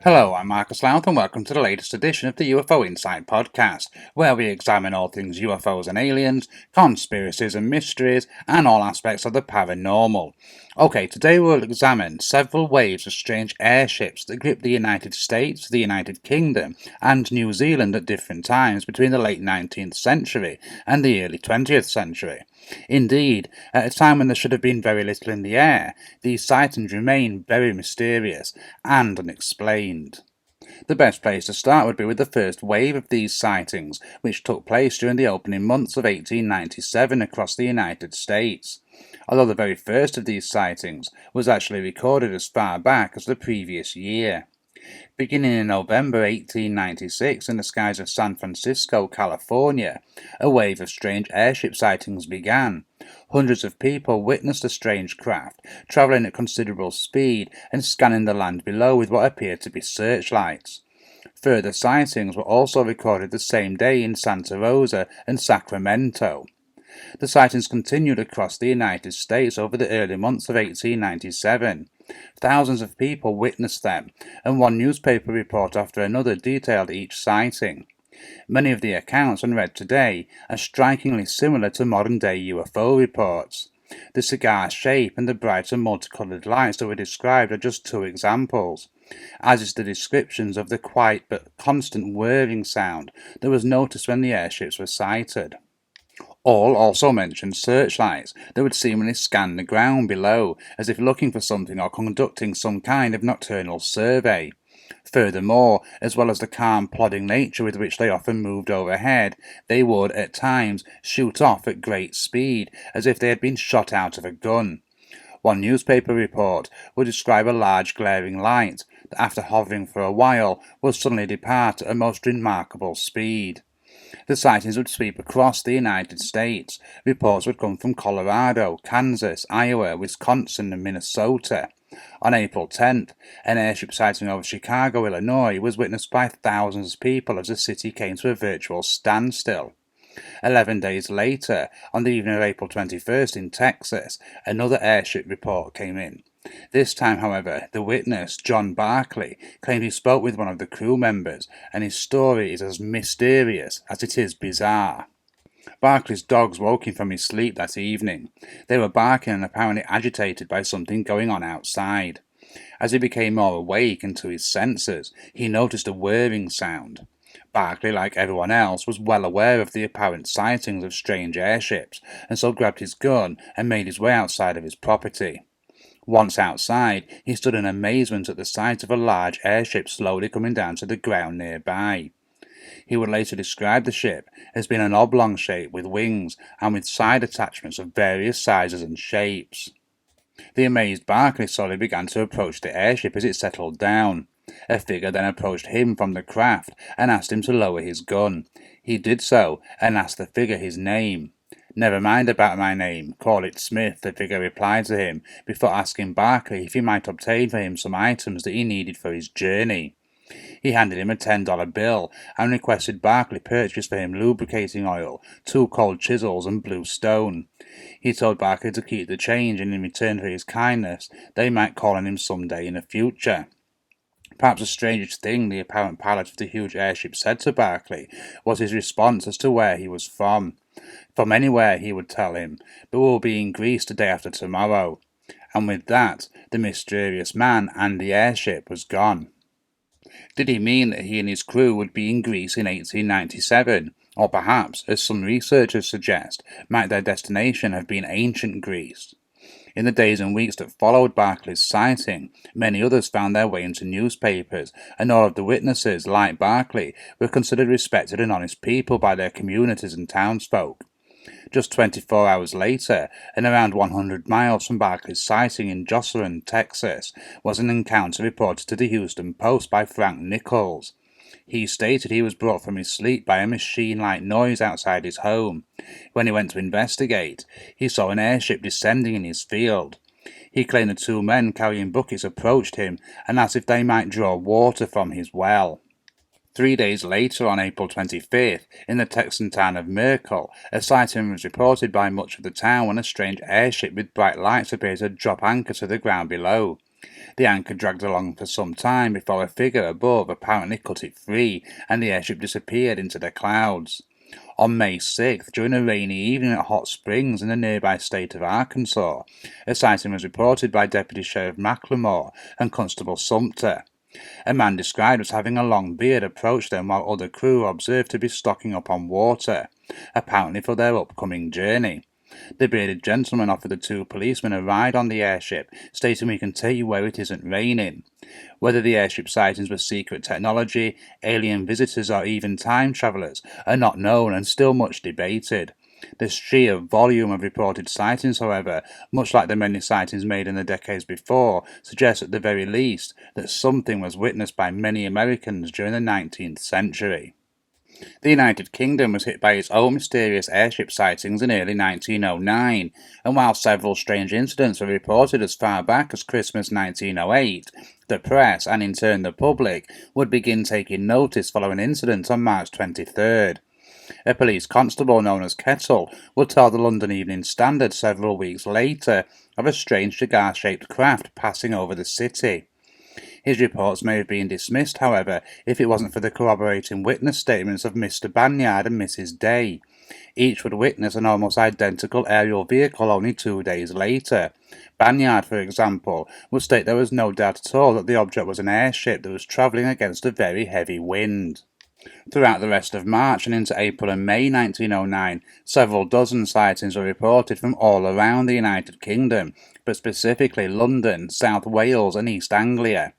Hello, I'm Marcus Lowth and welcome to the latest edition of the UFO Insight Podcast, where we examine all things UFOs and aliens, conspiracies and mysteries, and all aspects of the paranormal. Okay, today we'll examine several waves of strange airships that gripped the United States, the United Kingdom, and New Zealand at different times between the late 19th century and the early 20th century. Indeed, at a time when there should have been very little in the air, these sightings remain very mysterious and unexplained. The best place to start would be with the first wave of these sightings, which took place during the opening months of 1897 across the United States. Although the very first of these sightings was actually recorded as far back as the previous year. Beginning in November 1896 in the skies of San Francisco, California, a wave of strange airship sightings began. Hundreds of people witnessed a strange craft, travelling at considerable speed and scanning the land below with what appeared to be searchlights. Further sightings were also recorded the same day in Santa Rosa and Sacramento. The sightings continued across the United States over the early months of 1897. Thousands of people witnessed them, and one newspaper report after another detailed each sighting. Many of the accounts, when read today, are strikingly similar to modern-day UFO reports. The cigar shape and the bright and multicolored lights that were described are just two examples, as is the descriptions of the quiet but constant whirring sound that was noticed when the airships were sighted. All also mentioned searchlights that would seemingly scan the ground below, as if looking for something or conducting some kind of nocturnal survey. Furthermore, as well as the calm, plodding nature with which they often moved overhead, they would, at times, shoot off at great speed, as if they had been shot out of a gun. One newspaper report would describe a large glaring light that, after hovering for a while, would suddenly depart at a most remarkable speed. The sightings would sweep across the United States. Reports would come from Colorado, Kansas, Iowa, Wisconsin, and Minnesota. On April 10th, an airship sighting over Chicago, Illinois, was witnessed by thousands of people as the city came to a virtual standstill. 11 days later, on the evening of April 21st in Texas, another airship report came in. This time, however, the witness, John Barkley, claimed he spoke with one of the crew members, and his story is as mysterious as it is bizarre. Barkley's dogs woke him from his sleep that evening. They were barking and apparently agitated by something going on outside. As he became more awake and to his senses, he noticed a whirring sound. Barkley, like everyone else, was well aware of the apparent sightings of strange airships, and so grabbed his gun and made his way outside of his property. Once outside, he stood in amazement at the sight of a large airship slowly coming down to the ground nearby. He would later describe the ship as being an oblong shape with wings and with side attachments of various sizes and shapes. The amazed Barkley slowly began to approach the airship as it settled down. A figure then approached him from the craft and asked him to lower his gun. He did so and asked the figure his name. "Never mind about my name, call it Smith," the figure replied to him, before asking Barkley if he might obtain for him some items that he needed for his journey. He handed him a $10 bill and requested Barkley purchase for him lubricating oil, 2 cold chisels, and blue stone. He told Barkley to keep the change, and in return for his kindness, they might call on him some day in the future. Perhaps the strangest thing the apparent pilot of the huge airship said to Barkley was his response as to where he was from. "From anywhere," he would tell him, "but we'll be in Greece the day after tomorrow." And with that, the mysterious man and the airship was gone. Did he mean that he and his crew would be in Greece in 1897? Or perhaps, as some researchers suggest, might their destination have been ancient Greece? In the days and weeks that followed Barkley's sighting, many others found their way into newspapers, and all of the witnesses, like Barkley, were considered respected and honest people by their communities and townsfolk. Just 24 hours later, and around 100 miles from Barkley's sighting in Jocelyn, Texas, was an encounter reported to the Houston Post by Frank Nichols. He stated he was brought from his sleep by a machine-like noise outside his home. When he went to investigate, he saw an airship descending in his field. He claimed the 2 men carrying buckets approached him and asked if they might draw water from his well. 3 days later, on April 25th, in the Texan town of Merkel, a sighting was reported by much of the town when a strange airship with bright lights appeared to drop anchor to the ground below. The anchor dragged along for some time before a figure above apparently cut it free and the airship disappeared into the clouds. On May 6th, during a rainy evening at Hot Springs in the nearby state of Arkansas, a sighting was reported by Deputy Sheriff McLemore and Constable Sumter. A man described as having a long beard approached them while other crew were observed to be stocking up on water, apparently for their upcoming journey. The bearded gentleman offered the two policemen a ride on the airship, stating, "We can take you where it isn't raining." Whether the airship sightings were secret technology, alien visitors, or even time travellers are not known and still much debated. The sheer volume of reported sightings, however, much like the many sightings made in the decades before, suggests at the very least that something was witnessed by many Americans during the 19th century. The United Kingdom was hit by its own mysterious airship sightings in early 1909, and while several strange incidents were reported as far back as Christmas 1908, the press, and in turn the public, would begin taking notice following an incident on March 23rd. A police constable known as Kettle would tell the London Evening Standard several weeks later of a strange cigar-shaped craft passing over the city. His reports may have been dismissed, however, if it wasn't for the corroborating witness statements of Mr. Banyard and Mrs. Day. Each would witness an almost identical aerial vehicle only 2 days later. Banyard, for example, would state there was no doubt at all that the object was an airship that was travelling against a very heavy wind. Throughout the rest of March and into April and May 1909, several dozen sightings were reported from all around the United Kingdom, but specifically London, South Wales and East Anglia.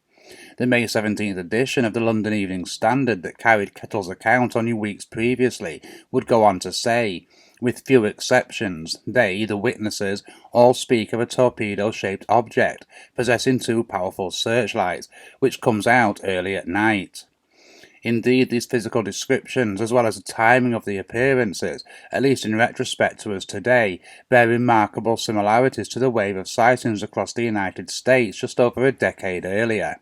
The May 17th edition of the London Evening Standard that carried Kettle's account only weeks previously would go on to say, "With few exceptions, they, the witnesses, all speak of a torpedo-shaped object possessing two powerful searchlights, which comes out early at night." Indeed, these physical descriptions, as well as the timing of the appearances, at least in retrospect to us today, bear remarkable similarities to the wave of sightings across the United States just over a decade earlier.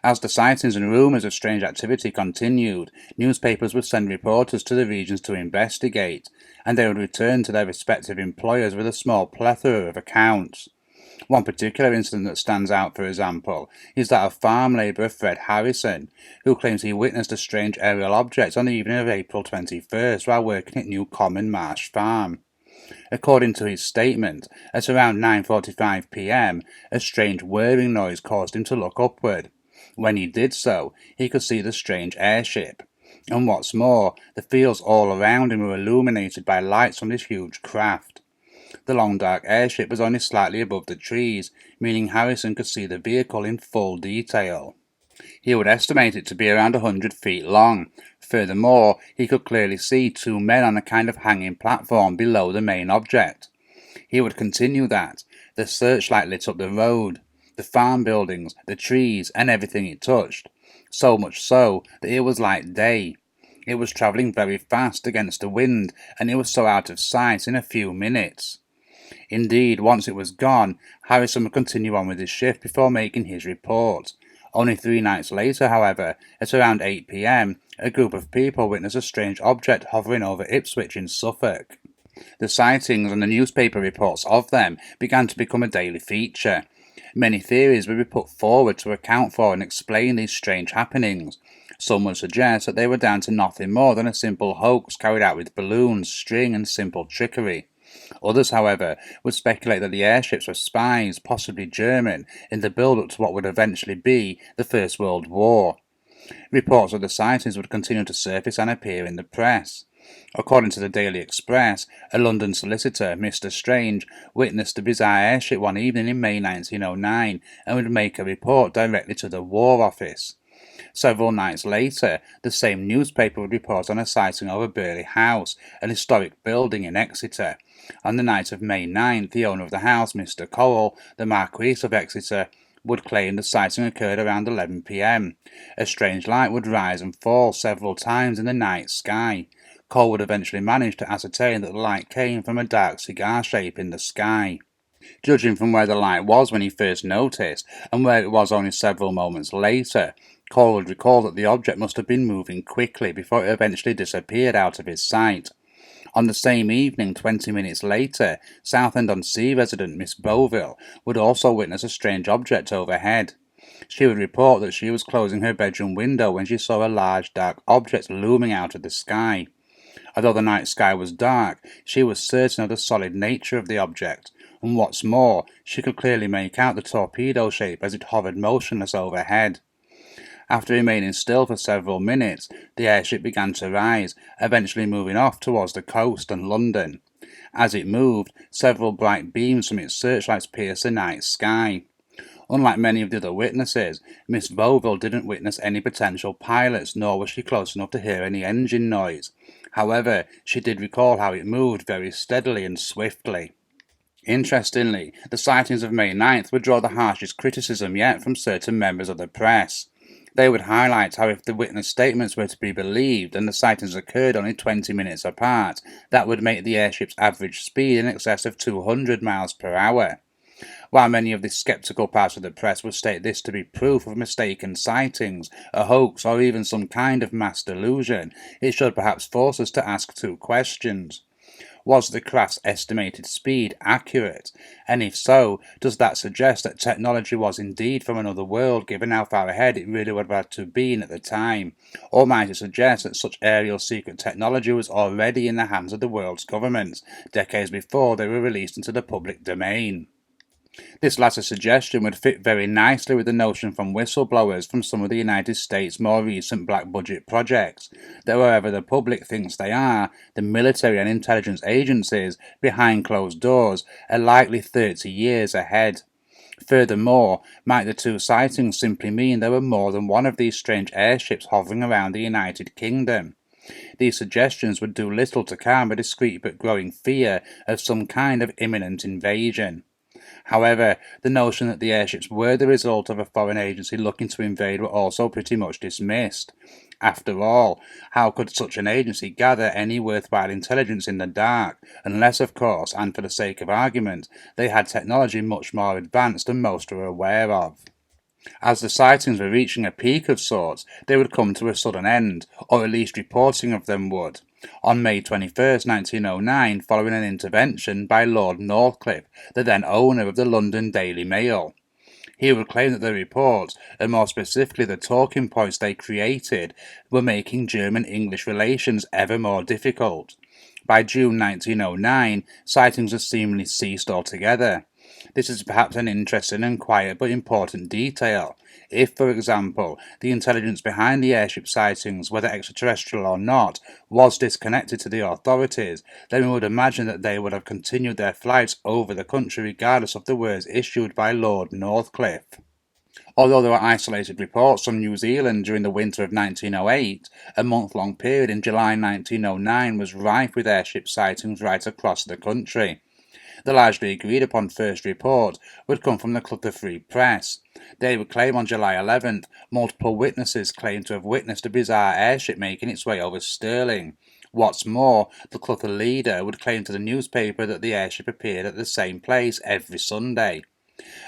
As the sightings and rumours of strange activity continued, newspapers would send reporters to the regions to investigate, and they would return to their respective employers with a small plethora of accounts. One particular incident that stands out, for example, is that of farm labourer Fred Harrison, who claims he witnessed a strange aerial object on the evening of April 21st while working at New Common Marsh Farm. According to his statement, at around 9:45 p.m, a strange whirring noise caused him to look upward. When he did so, he could see the strange airship. And what's more, the fields all around him were illuminated by lights from this huge craft. The long dark airship was only slightly above the trees, meaning Harrison could see the vehicle in full detail. He would estimate it to be around 100 feet long. Furthermore, he could clearly see two men on a kind of hanging platform below the main object. He would continue that the searchlight lit up the road, the farm buildings, the trees, and everything it touched. So much so that it was like day. It was travelling very fast against the wind, and it was so out of sight in a few minutes. Indeed, once it was gone, Harrison would continue on with his shift before making his report. Only 3 nights later, however, at around 8 p.m, a group of people witnessed a strange object hovering over Ipswich in Suffolk. The sightings and the newspaper reports of them began to become a daily feature. Many theories would be put forward to account for and explain these strange happenings. Some would suggest that they were down to nothing more than a simple hoax carried out with balloons, string, and simple trickery. Others, however, would speculate that the airships were spies, possibly German, in the build-up to what would eventually be the First World War. Reports of the sightings would continue to surface and appear in the press. According to the Daily Express, a London solicitor, Mr. Strange, witnessed the bizarre airship one evening in May 1909 and would make a report directly to the War Office. Several nights later, the same newspaper would report on a sighting over Burley House, an historic building in Exeter. On the night of May 9th, the owner of the house, Mr. Cole, the Marquis of Exeter, would claim the sighting occurred around 11 p.m. A strange light would rise and fall several times in the night sky. Cole would eventually manage to ascertain that the light came from a dark cigar shape in the sky. Judging from where the light was when he first noticed, and where it was only several moments later, Cole would recall that the object must have been moving quickly before it eventually disappeared out of his sight. On the same evening, 20 minutes later, Southend-on-Sea resident Miss Beauville would also witness a strange object overhead. She would report that she was closing her bedroom window when she saw a large dark object looming out of the sky. Although the night sky was dark, she was certain of the solid nature of the object, and what's more, she could clearly make out the torpedo shape as it hovered motionless overhead. After remaining still for several minutes, the airship began to rise, eventually moving off towards the coast and London. As it moved, several bright beams from its searchlights pierced the night sky. Unlike many of the other witnesses, Miss Beauville didn't witness any potential pilots, nor was she close enough to hear any engine noise. However, she did recall how it moved very steadily and swiftly. Interestingly, the sightings of May 9th would draw the harshest criticism yet from certain members of the press. They would highlight how if the witness statements were to be believed and the sightings occurred only 20 minutes apart, that would make the airship's average speed in excess of 200 miles per hour. While many of the skeptical parts of the press would state this to be proof of mistaken sightings, a hoax, or even some kind of mass delusion, it should perhaps force us to ask two questions. Was the craft's estimated speed accurate? And if so, does that suggest that technology was indeed from another world given how far ahead it really would have had to have been at the time? Or might it suggest that such aerial secret technology was already in the hands of the world's governments, decades before they were released into the public domain? This latter suggestion would fit very nicely with the notion from whistleblowers from some of the United States' more recent black budget projects, that wherever the public thinks they are, the military and intelligence agencies, behind closed doors, are likely 30 years ahead. Furthermore, might the two sightings simply mean there were more than one of these strange airships hovering around the United Kingdom? These suggestions would do little to calm a discreet but growing fear of some kind of imminent invasion. However, the notion that the airships were the result of a foreign agency looking to invade were also pretty much dismissed. After all, how could such an agency gather any worthwhile intelligence in the dark, unless, of course, and for the sake of argument, they had technology much more advanced than most were aware of? As the sightings were reaching a peak of sorts, they would come to a sudden end, or at least reporting of them would. On May 21, 1909, following an intervention by Lord Northcliffe, the then owner of the London Daily Mail. He would claim that the reports, and more specifically the talking points they created, were making German-English relations ever more difficult. By June 1909, sightings had seemingly ceased altogether. This is perhaps an interesting and quiet but important detail. If, for example, the intelligence behind the airship sightings, whether extraterrestrial or not, was disconnected to the authorities, then we would imagine that they would have continued their flights over the country regardless of the words issued by Lord Northcliffe. Although there were isolated reports from New Zealand during the winter of 1908, a month-long period in July 1909 was rife with airship sightings right across the country. The largely agreed upon first report would come from the Clutter Free Press. They would claim on July 11th, multiple witnesses claimed to have witnessed a bizarre airship making its way over Stirling. What's more, the Clutter leader would claim to the newspaper that the airship appeared at the same place every Sunday.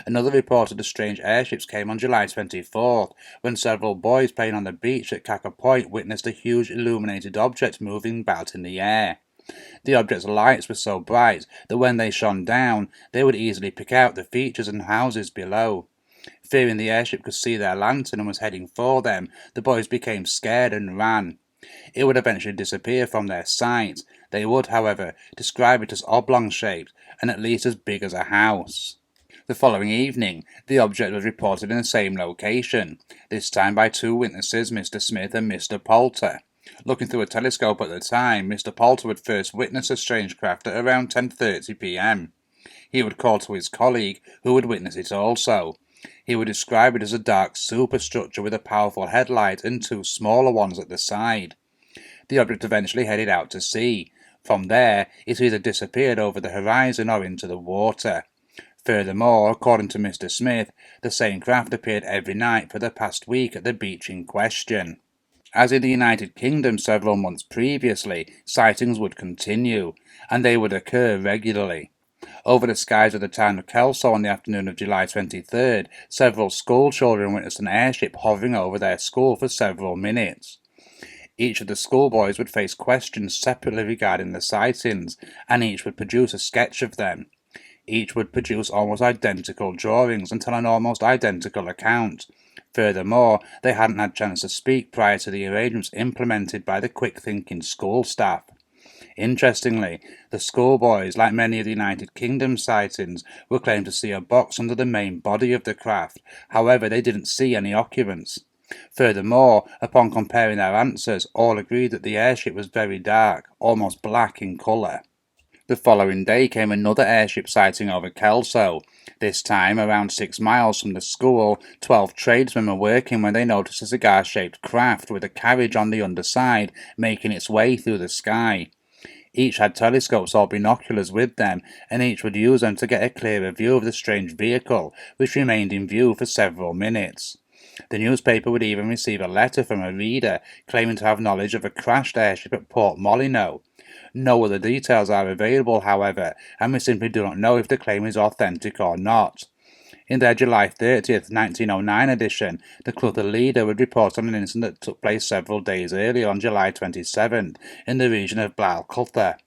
Another report of the strange airships came on July 24th, when several boys playing on the beach at Caca Point witnessed a huge illuminated object moving about in the air. The object's lights were so bright that when they shone down, they would easily pick out the features and houses below. Fearing the airship could see their lantern and was heading for them, the boys became scared and ran. It would eventually disappear from their sight. They would, however, describe it as oblong-shaped and at least as big as a house. The following evening, the object was reported in the same location, this time by two witnesses, Mr. Smith and Mr. Poulter. Looking through a telescope at the time, Mr. Poulter would first witness a strange craft at around 10:30 p.m. He would call to his colleague, who would witness it also. He would describe it as a dark superstructure with a powerful headlight and two smaller ones at the side. The object eventually headed out to sea. From there, it either disappeared over the horizon or into the water. Furthermore, according to Mr. Smith, the same craft appeared every night for the past week at the beach in question. As in the United Kingdom several months previously, sightings would continue, and they would occur regularly. Over the skies of the town of Kelso on the afternoon of July 23rd, several school children witnessed an airship hovering over their school for several minutes. Each of the schoolboys would face questions separately regarding the sightings, and each would produce a sketch of them. Each would produce almost identical drawings and tell an almost identical account. Furthermore, they hadn't had a chance to speak prior to the arrangements implemented by the quick-thinking school staff. Interestingly, the schoolboys, like many of the United Kingdom sightings, were claimed to see a box under the main body of the craft. However, they didn't see any occupants. Furthermore, upon comparing their answers, all agreed that the airship was very dark, almost black in colour. The following day came another airship sighting over Kelso. This time, around 6 miles from the school, 12 tradesmen were working when they noticed a cigar-shaped craft with a carriage on the underside making its way through the sky. Each had telescopes or binoculars with them, and each would use them to get a clearer view of the strange vehicle, which remained in view for several minutes. The newspaper would even receive a letter from a reader claiming to have knowledge of a crashed airship at Port Molyneux. No other details are available, however, and we simply do not know if the claim is authentic or not. In their July 30th, 1909 edition, the Clutha Leader would report on an incident that took place several days earlier on July 27th in the region of Blair Clutha.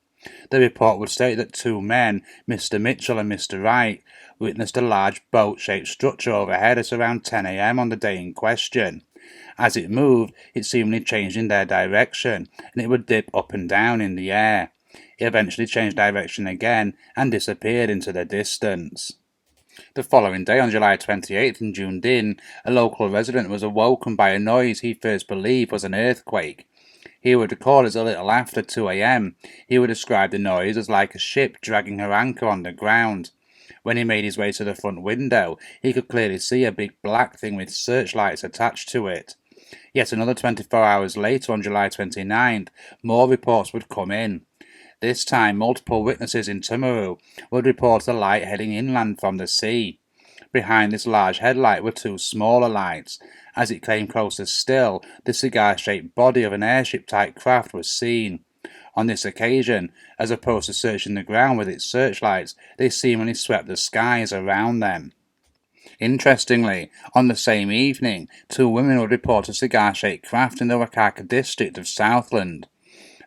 The report would state that two men, Mr. Mitchell and Mr. Wright, witnessed a large boat-shaped structure overhead at around 10 a.m. on the day in question. As it moved, it seemingly changed in their direction, and it would dip up and down in the air. It eventually changed direction again and disappeared into the distance. The following day, on July 28th in Dunedin, a local resident was awoken by a noise he first believed was an earthquake. He would recall as a little after 2 a.m. He would describe the noise as like a ship dragging her anchor on the ground. When he made his way to the front window, he could clearly see a big black thing with searchlights attached to it. Yet another 24 hours later, on July 29th, more reports would come in. This time, multiple witnesses in Timaru would report a light heading inland from the sea. Behind this large headlight were two smaller lights. As it came closer still, the cigar-shaped body of an airship-type craft was seen. On this occasion, as opposed to searching the ground with its searchlights, they seemingly swept the skies around them. Interestingly, on the same evening, two women would report a cigar-shaped craft in the Wakaka district of Southland.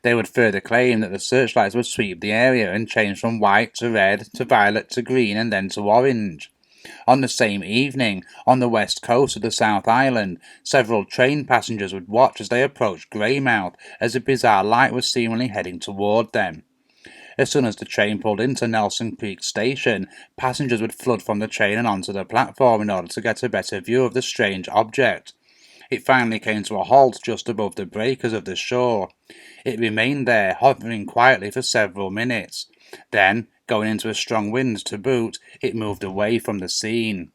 They would further claim that the searchlights would sweep the area and change from white to red to violet to green and then to orange. On the same evening, on the west coast of the South Island, several train passengers would watch as they approached Greymouth as a bizarre light was seemingly heading toward them. As soon as the train pulled into Nelson Creek Station, passengers would flood from the train and onto the platform in order to get a better view of the strange object. It finally came to a halt just above the breakers of the shore. It remained there, hovering quietly for several minutes. Then, going into a strong wind to boot, it moved away from the scene.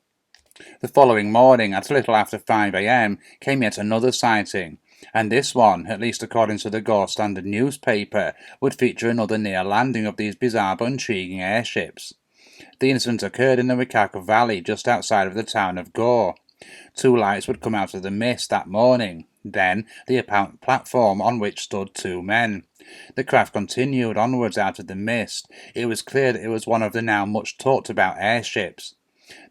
The following morning, at a little after 5 a.m, came yet another sighting, and this one, at least according to the Gore Standard newspaper, would feature another near landing of these bizarre but intriguing airships. The incident occurred in the Wakaka Valley, just outside of the town of Gore. Two lights would come out of the mist that morning, then the apparent platform on which stood two men. The craft continued onwards out of the mist. It was clear that it was one of the now much talked about airships.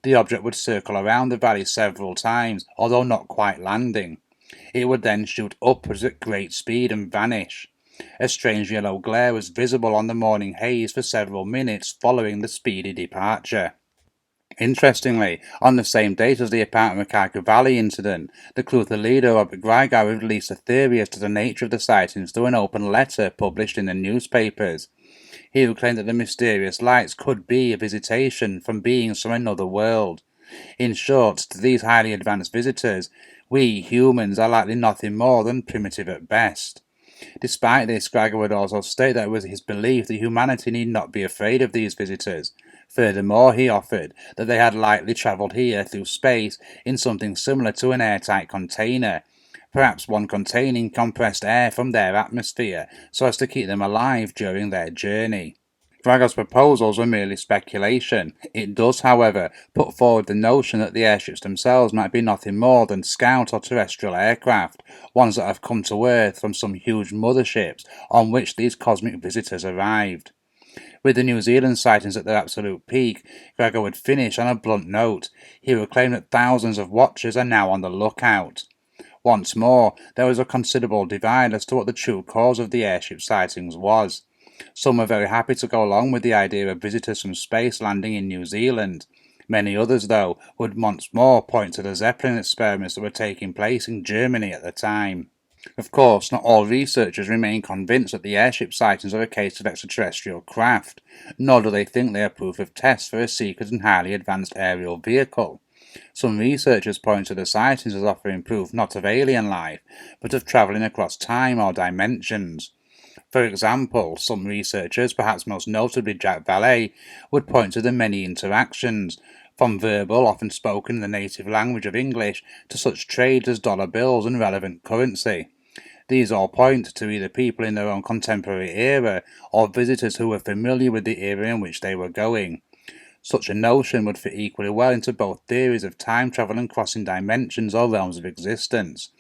The object would circle around the valley several times, although not quite landing. It would then shoot upwards at great speed and vanish. A strange yellow glare was visible on the morning haze for several minutes following the speedy departure. Interestingly, on the same date as the apparent Wakaka Valley incident, the Clutha leader Robert Grigar released a theory as to the nature of the sightings through an open letter published in the newspapers. He would claim that the mysterious lights could be a visitation from beings from another world. In short, to these highly advanced visitors, we humans are likely nothing more than primitive at best. Despite this, Grigar would also state that it was his belief that humanity need not be afraid of these visitors. Furthermore, he offered that they had likely travelled here through space in something similar to an airtight container, perhaps one containing compressed air from their atmosphere, so as to keep them alive during their journey. Grigar's proposals were merely speculation. It does, however, put forward the notion that the airships themselves might be nothing more than scout or terrestrial aircraft, ones that have come to Earth from some huge motherships on which these cosmic visitors arrived. With the New Zealand sightings at their absolute peak, Grigar would finish on a blunt note. He would claim that thousands of watchers are now on the lookout. Once more, there was a considerable divide as to what the true cause of the airship sightings was. Some were very happy to go along with the idea of visitors from space landing in New Zealand. Many others, though, would once more point to the Zeppelin experiments that were taking place in Germany at the time. Of course, not all researchers remain convinced that the airship sightings are a case of extraterrestrial craft, nor do they think they are proof of tests for a secret and highly advanced aerial vehicle. Some researchers point to the sightings as offering proof not of alien life, but of travelling across time or dimensions. For example, some researchers, perhaps most notably Jack Vallée, would point to the many interactions, from verbal, often spoken in the native language of English, to such trades as dollar bills and relevant currency. These all point to either people in their own contemporary era, or visitors who were familiar with the era in which they were going. Such a notion would fit equally well into both theories of time travel and crossing dimensions or realms of existence.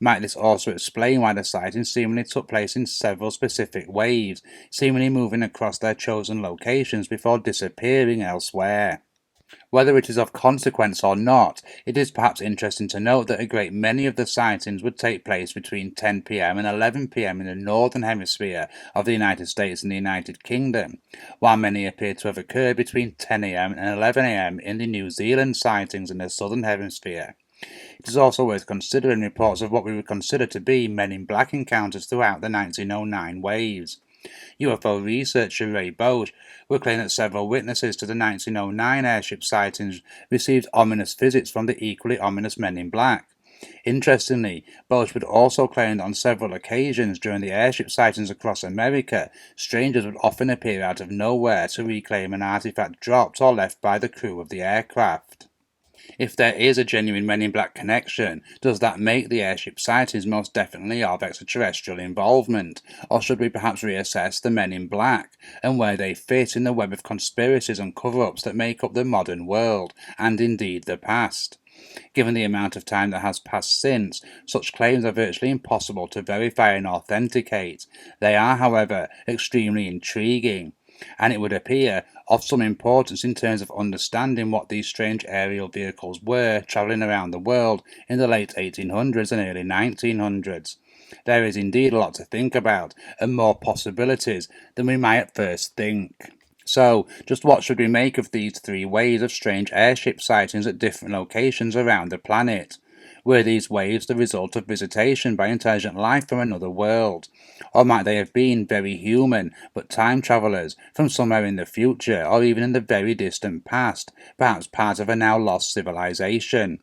Might this also explain why the sightings seemingly took place in several specific waves, seemingly moving across their chosen locations before disappearing elsewhere? Whether it is of consequence or not, it is perhaps interesting to note that a great many of the sightings would take place between 10 p.m. and 11 p.m. in the northern hemisphere of the United States and the United Kingdom, while many appear to have occurred between 10 a.m. and 11 a.m. in the New Zealand sightings in the southern hemisphere. It is also worth considering reports of what we would consider to be Men in Black encounters throughout the 1909 waves. UFO researcher Ray Bosch will claim that several witnesses to the 1909 airship sightings received ominous visits from the equally ominous Men in Black. Interestingly, Bosch would also claim that on several occasions during the airship sightings across America, strangers would often appear out of nowhere to reclaim an artifact dropped or left by the crew of the aircraft. If there is a genuine Men in Black connection, does that make the airship sightings most definitely of extraterrestrial involvement? Or should we perhaps reassess the Men in Black and where they fit in the web of conspiracies and cover-ups that make up the modern world, and indeed the past? Given the amount of time that has passed since, such claims are virtually impossible to verify and authenticate. They are, however, extremely intriguing, and it would appear of some importance in terms of understanding what these strange aerial vehicles were travelling around the world in the late 1800s and early 1900s. There is indeed a lot to think about, and more possibilities than we might at first think. So, just what should we make of these three waves of strange airship sightings at different locations around the planet? Were these waves the result of visitation by intelligent life from another world? Or might they have been very human, but time travellers from somewhere in the future, or even in the very distant past, perhaps part of a now lost civilization?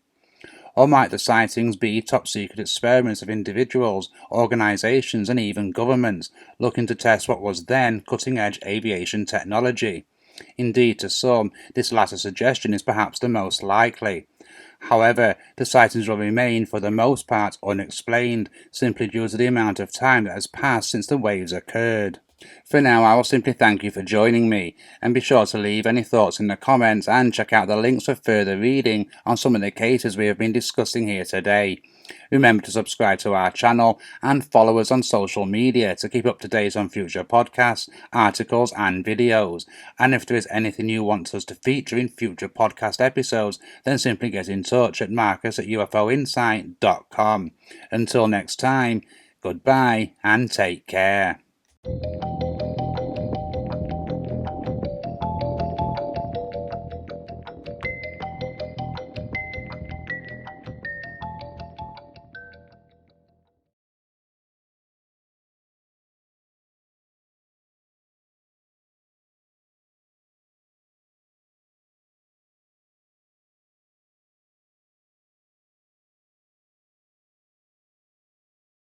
Or might the sightings be top-secret experiments of individuals, organisations and even governments looking to test what was then cutting-edge aviation technology? Indeed, to some, this latter suggestion is perhaps the most likely. However, the sightings will remain, for the most part, unexplained, simply due to the amount of time that has passed since the waves occurred. For now, I will simply thank you for joining me, and be sure to leave any thoughts in the comments and check out the links for further reading on some of the cases we have been discussing here today. Remember to subscribe to our channel and follow us on social media to keep up to date on future podcasts, articles and videos. And if there is anything you want us to feature in future podcast episodes, then simply get in touch at marcus@ufoinsight.com. Until next time, goodbye and take care.